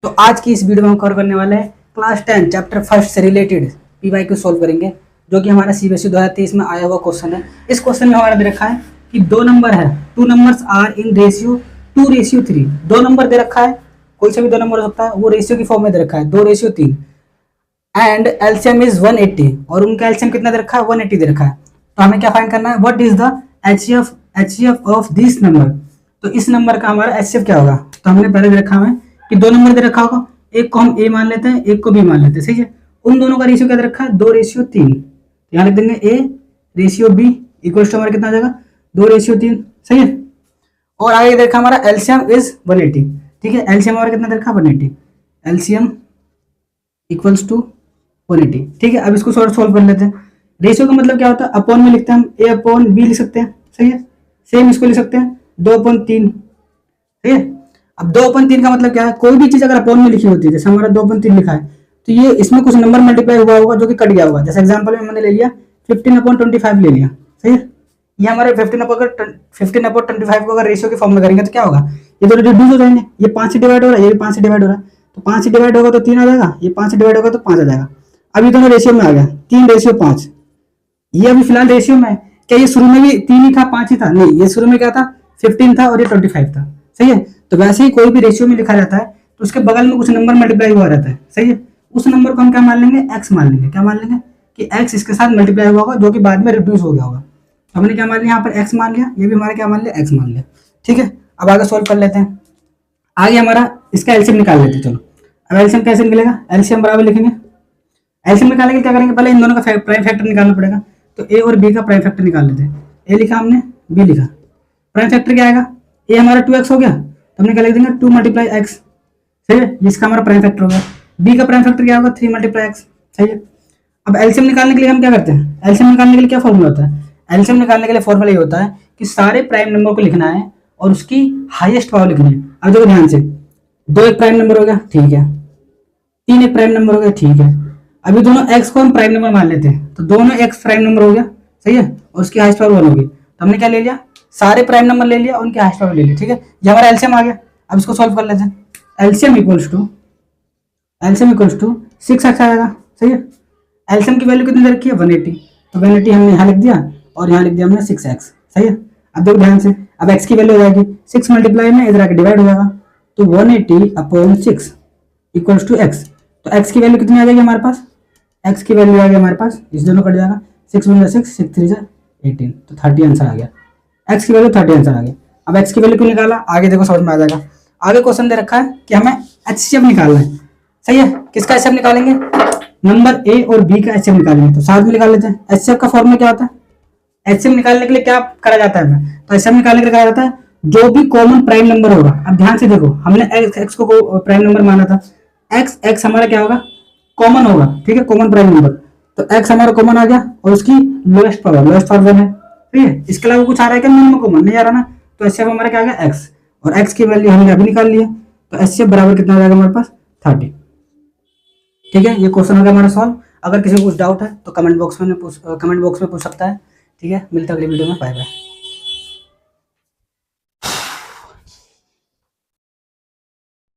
तो आज की इस वीडियो में हम कवर करने वाले हैं क्लास 10 चैप्टर फर्स्ट से रिलेटेड पीवाईक्यू सॉल्व करेंगे, जो कि हमारा सीबीएसई 2023 में आया हुआ क्वेश्चन है। इस क्वेश्चन में हमारा दे रखा है कि दो नंबर है, two numbers are in ratio 2:3। दो नंबर दे रखा है, कोई सा भी दो नंबर हो सकता है, वो रेशियो की फॉर्म में दे रखा है 2:3 एंड एलसीएम इज 180 और उनका एलसीएम कितना दे रखा है 180 दे रखा है। तो हमें क्या फाइंड करना है, what is the HCF of this number. तो इस नंबर का हमारा एचसीएफ क्या होगा। तो हमने पहले दे रखा है कि दो नंबर दे रखा होगा, एक को हम ए मान लेते हैं, एक को बी मान लेते हैं, सही है। उन दोनों का रेशियो क्या दे रखा है 2:3। यहाँ लिख देंगे A ratio B equal to हमारा कितना आ जाएगा 2:3, सही है। और आगे देखा हमारा एलसीएम इज 180, ठीक है। एलसीएम हमारा कितना देखा 180, एलसीएम इक्वल्स टू 180, ठीक है। अब इसको सोल्व कर लेते हैं। रेशियो का मतलब क्या होता है, अपॉन में लिखते हैं हम, ए अपॉन बी लिख सकते हैं, सही है। सेम इसको लिख सकते हैं 2/3, ठीक है। अब 2/3 का मतलब क्या है, कोई भी चीज अगर अपॉन में लिखी होती है, जैसे हमारा 2/3 लिखा है, तो ये इसमें कुछ नंबर मल्टीप्लाई हुआ होगा जो कि कट गया होगा। जैसे एग्जांपल में मैंने ले लिया 15/25 ले लिया, सही है। ये हमारे 15/25 को अगर रेशियो के फॉर्म में करेंगे तो क्या होगा, ये दोनों रिड्यूस हो जाएंगे। ये 5 से डिवाइड हो रहा है, ये भी 5 से डिवाइड हो रहा है, तो 5 से डिवाइड होगा तो 3 आ जाएगा, ये 5 से डिवाइड होगा तो 5 आ जाएगा। अब ये दोनों रेशियो में आ गया 3:5। ये अभी फिलहाल रेशियो में है। क्या ये शुरू में भी 3 ही था 5 ही था, नहीं, ये शुरू में क्या था 15 था और ये 25 था, सही है। तो वैसे ही कोई भी रेशियो में लिखा जाता है तो उसके बगल में कुछ नंबर मल्टीप्लाई हुआ रहता है, सही है। उस नंबर को हम क्या मान लेंगे, एक्स मान लेंगे। क्या मान लेंगे कि एक्स इसके साथ मल्टीप्लाई हुआ होगा जो कि बाद में रिड्यूस हो गया होगा। तो हमने क्या मान लिया यहाँ पर एक्स मान लिया, ये भी हमारा क्या मान लिया एक्स मान लिया, ठीक है। अब आगे सोल्व कर लेते हैं। आगे हमारा इसका एलसीएम निकाल लेते हैं। चलो अब एलसीएम कैसे निकलेगा, एलसीएम बराबर लिखेंगे। एलसीएम निकालने के लिए क्या करेंगे, पहले इन दोनों का प्राइम फैक्टर निकालना पड़ेगा। तो ए और बी का प्राइम फैक्टर निकाल लेते हैं। ए लिखा हमने, बी लिखा, प्राइम फैक्टर क्या आएगा, ए हमारा 2x हो गया, तो हमने क्या लिख देंगे 2 × x, सही है। जिसका हमारा प्राइम फैक्टर होगा। बी का प्राइम फैक्टर क्या होगा 3 × x, सही है। अब एलसीएम निकालने के लिए हम क्या करते हैं, एलसीएम निकालने के लिए क्या फॉर्मूला होता है, एलसीएम निकालने के लिए फॉर्मूला ये होता है कि सारे प्राइम नंबर को लिखना है और उसकी हाईएस्ट पावर लिखनी है। अब देखो ध्यान से, 2 एक प्राइम नंबर हो गया, ठीक है, 3 एक प्राइम नंबर हो गया, ठीक है। अभी दोनों x को हम प्राइम नंबर मान लेते हैं, तो दोनों x प्राइम नंबर हो गया, सही है, और उसकी हाईएस्ट पावर 1 होगी। तो हमने क्या ले लिया, सारे प्राइम नंबर ले लिया, उनकी हाईएस्ट पावर ले लिया, ठीक है। ये हमारा एलसीएम आ गया। अब इसको सॉल्व कर लेते हैं। एलसीएम इक्वल्स टू 6x आएगा, सही है। एलसीएम की वैल्यू कितनी दे रखी है 180, तो 180 हमने यहाँ लिख दिया और यहाँ लिख दिया हमने 6x, सही है। अब देखो ध्यान से, अब x की वैल्यू हो जाएगी 6 मल्टीप्लाई में इधर आके डिवाइड हो जाएगा, तो 180/6 इक्वल्स टू x। तो x की वैल्यू कितनी आ जाएगी हमारे पास, x की वैल्यू आ गई हमारे पास, इस दोनों कट जाएगा, 6 × 6 6 3 18, तो 30 आंसर आ गया। x की वैल्यू 30 आंसर आ गया। अब x की वैल्यू क्यों निकाला, आगे देखो समझ में आ जाएगा। आगे क्वेश्चन दे रखा है कि हमें एचसीएफ निकालना है, सही है। किसका एचसीएफ निकालेंगे, नंबर ए और बी का एचसीएफ निकालेंगे। तो साथ में निकाल लेते हैं। एचसीएफ का फॉर्मूला क्या होता है, एचसीएफ निकालने के लिए क्या करा जाता है, तो एचसीएफ निकालने के लिए क्या जाता है, जो भी कॉमन प्राइम नंबर होगा। अब ध्यान से देखो, हमने एक्स को प्राइम नंबर माना था, एक्स हमारा क्या होगा कॉमन होगा, ठीक है, कॉमन प्राइम नंबर। तो x हमारा कॉमन आ गया और उसकी लोएस्ट पावर 1 है, ठीक है। इसके अलावा कुछ आ रहा है क्या, मिनिमम कॉमन नहीं आ रहा ना, तो एचसीएफ हमारा क्या आ गया x, और x की वैल्यू हमने अभी निकाल ली है, तो एचसीएफ बराबर कितना आ जाएगा हमारे पास 30, ठीक है। ये क्वेश्चन हो गया हमारा सॉल्व। अगर किसी को कुछ डाउट है तो कमेंट बॉक्स में पूछ सकता है, ठीक है। मिलता है अगली वीडियो में, बाय बाय।